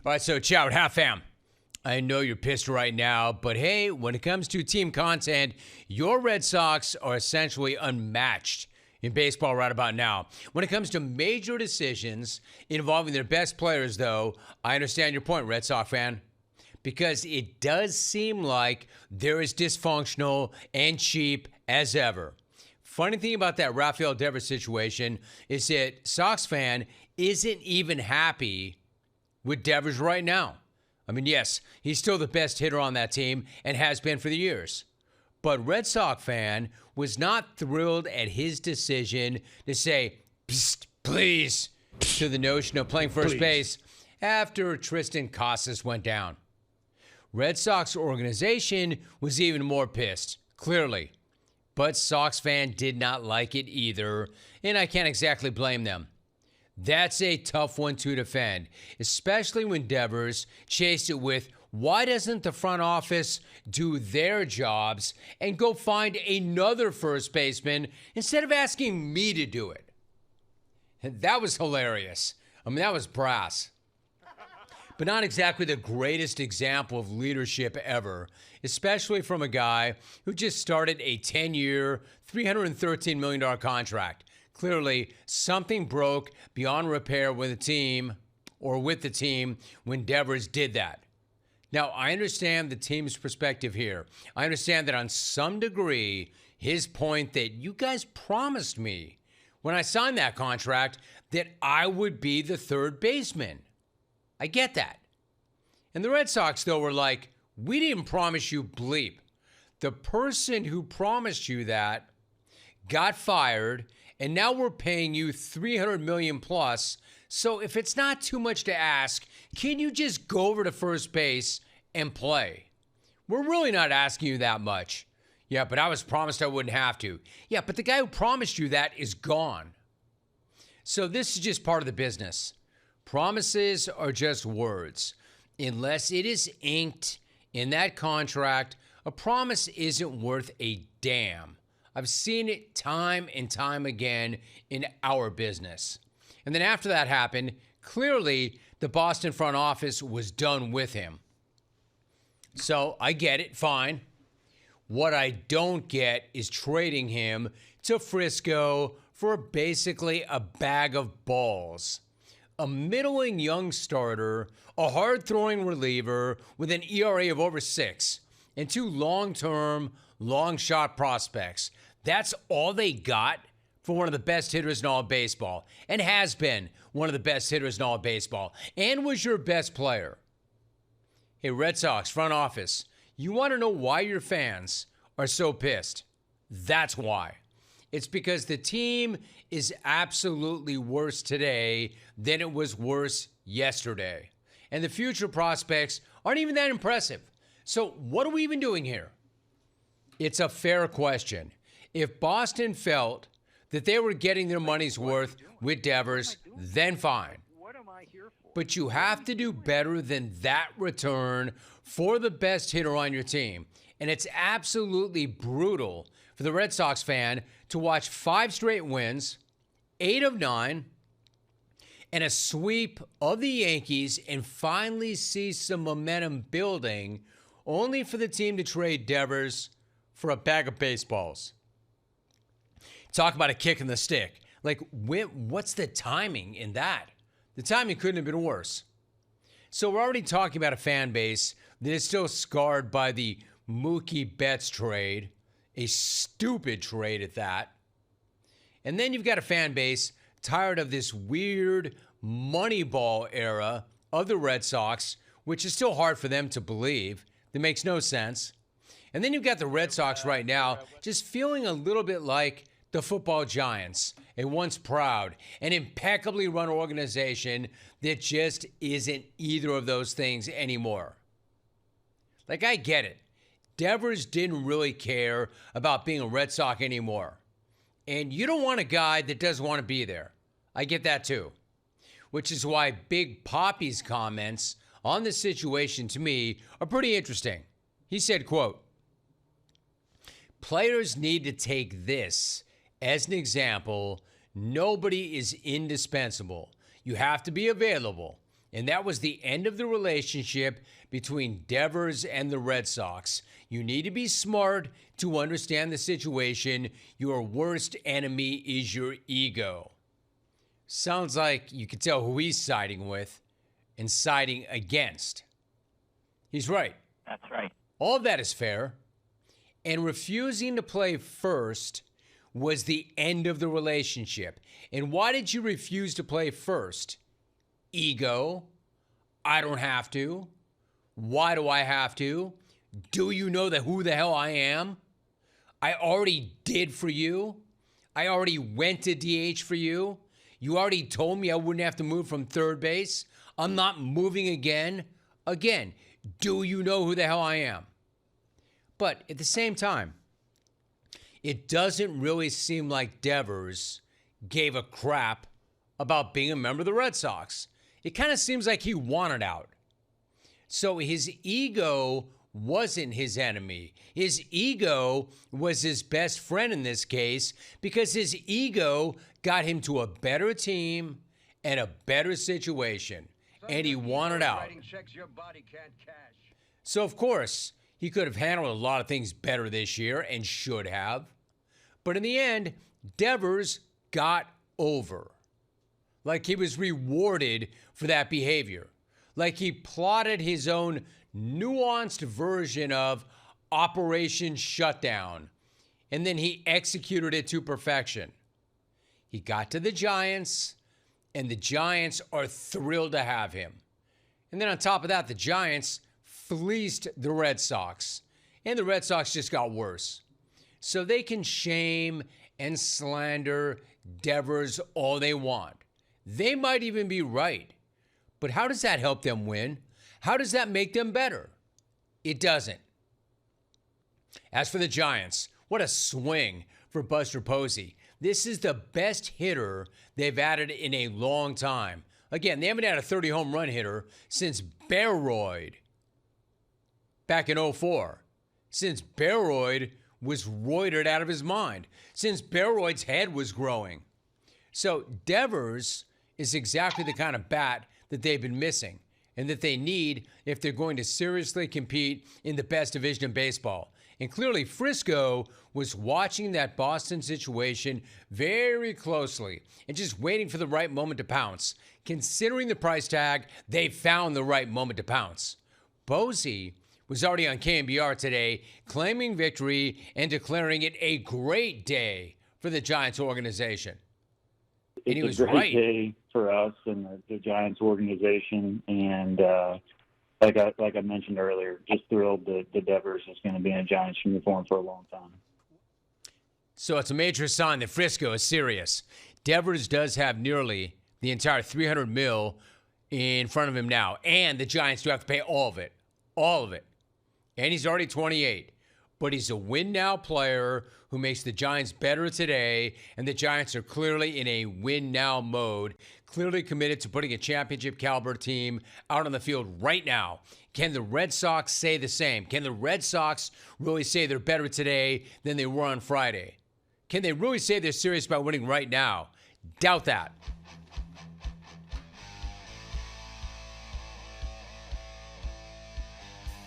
All right, so ciao, half fam. I know you're pissed right now, but hey, when it comes to team content, your Red Sox are essentially unmatched in baseball right about now. When it comes to major decisions involving their best players, though, I understand your point, Red Sox fan, because it does seem like they're as dysfunctional and cheap as ever. Funny thing about that Rafael Devers situation is that Sox fan isn't even happy with Devers right now. I mean, yes, he's still the best hitter on that team and has been for the years. But Red Sox fan was not thrilled at his decision to say, psst, please, to the notion of playing first base after Tristan Casas went down. Red Sox organization was even more pissed, clearly. But Sox fan did not like it either, and I can't exactly blame them. That's a tough one to defend, especially when Devers chased it with, why doesn't the front office do their jobs and go find another first baseman instead of asking me to do it? That was hilarious. I mean, that was brass. But not exactly the greatest example of leadership ever, especially from a guy who just started a 10-year, $313 million contract. Clearly, something broke beyond repair with the team when Devers did that. Now, I understand the team's perspective here. I understand that on some degree, his point that you guys promised me when I signed that contract that I would be the third baseman. I get that. And the Red Sox, though, were like, we didn't promise you bleep. The person who promised you that got fired, and now we're paying you $300 million plus. So if it's not too much to ask, can you just go over to first base and play? We're really not asking you that much. Yeah, but I was promised I wouldn't have to. Yeah, but the guy who promised you that is gone. So this is just part of the business. Promises are just words. Unless it is inked in that contract, a promise isn't worth a damn. I've seen it time and time again in our business. And then after that happened, clearly the Boston front office was done with him. So I get it, fine. What I don't get is trading him to Frisco for basically a bag of balls. A middling young starter, a hard-throwing reliever with an ERA of over 6, and 2 long-term, long-shot prospects. That's all they got for one of the best hitters in all of baseball, and has been one of the best hitters in all of baseball, and was your best player. Hey, Red Sox front office, you want to know why your fans are so pissed? That's why. It's because the team is absolutely worse today than it was worse yesterday. And the future prospects aren't even that impressive. So what are we even doing here? It's a fair question. If Boston felt that they were getting their money's worth with Devers, then fine. But you have to do better than that return for the best hitter on your team. And it's absolutely brutal for the Red Sox fan to watch 5 straight wins, 8 of 9, and a sweep of the Yankees and finally see some momentum building, only for the team to trade Devers for a bag of baseballs. Talk about a kick in the stick. Like, what's the timing in that? The timing couldn't have been worse. So we're already talking about a fan base that is still scarred by the Mookie Betts trade, a stupid trade at that. And then you've got a fan base tired of this weird Moneyball era of the Red Sox, which is still hard for them to believe. That makes no sense. And then you've got the Red Sox right now just feeling a little bit like the football giants, a once proud and impeccably run organization that just isn't either of those things anymore. Like, I get it. Devers didn't really care about being a Red Sox anymore. And you don't want a guy that doesn't want to be there. I get that too. Which is why Big Papi's comments on the situation to me are pretty interesting. He said, quote, "Players need to take this as an example. Nobody is indispensable. You have to be available. And that was the end of the relationship between Devers and the Red Sox. You need to be smart to understand the situation. Your worst enemy is your ego. Sounds like you can tell who he's siding with and siding against. He's right. That's right. All of that is fair. And refusing to play first was the end of the relationship. And why did you refuse to play first? Ego. I don't have to. Why do I have to? Do you know that who the hell I am? I already did for you. I already went to DH for you. You already told me I wouldn't have to move from third base. I'm not moving again. Again, do you know who the hell I am? But at the same time, it doesn't really seem like Devers gave a crap about being a member of the Red Sox. It kind of seems like he wanted out. So his ego wasn't his enemy. His ego was his best friend in this case because his ego got him to a better team and a better situation. And he wanted out. So, of course, he could have handled a lot of things better this year and should have. But in the end, Devers got over. Like he was rewarded for that behavior. Like he plotted his own nuanced version of Operation Shutdown. And then he executed it to perfection. He got to the Giants, and the Giants are thrilled to have him. And then on top of that, the Giants fleeced the Red Sox. And the Red Sox just got worse. So they can shame and slander Devers all they want. They might even be right. But how does that help them win? How does that make them better? It doesn't. As for the Giants, what a swing for Buster Posey. This is the best hitter they've added in a long time. Again, they haven't had a 30 home run hitter since Baroyd back in 2004. Since Baroyd was roided out of his mind. Since Baroyd's head was growing. So Devers is exactly the kind of bat that they've been missing and that they need if they're going to seriously compete in the best division in baseball. And clearly Frisco was watching that Boston situation very closely and just waiting for the right moment to pounce. Considering the price tag, they found the right moment to pounce. Posey was already on KNBR today, claiming victory and declaring it a great day for the Giants organization. And he was right. It's a great right. day for us and the Giants organization. And like I mentioned earlier, just thrilled that Devers is going to be in a Giants uniform for a long time. So it's a major sign that Frisco is serious. Devers does have nearly the entire $300 million in front of him now. And the Giants do have to pay all of it. All of it. And he's already 28. But he's a win-now player who makes the Giants better today, and the Giants are clearly in a win-now mode, clearly committed to putting a championship-caliber team out on the field right now. Can the Red Sox say the same? Can the Red Sox really say they're better today than they were on Friday? Can they really say they're serious about winning right now? Doubt that.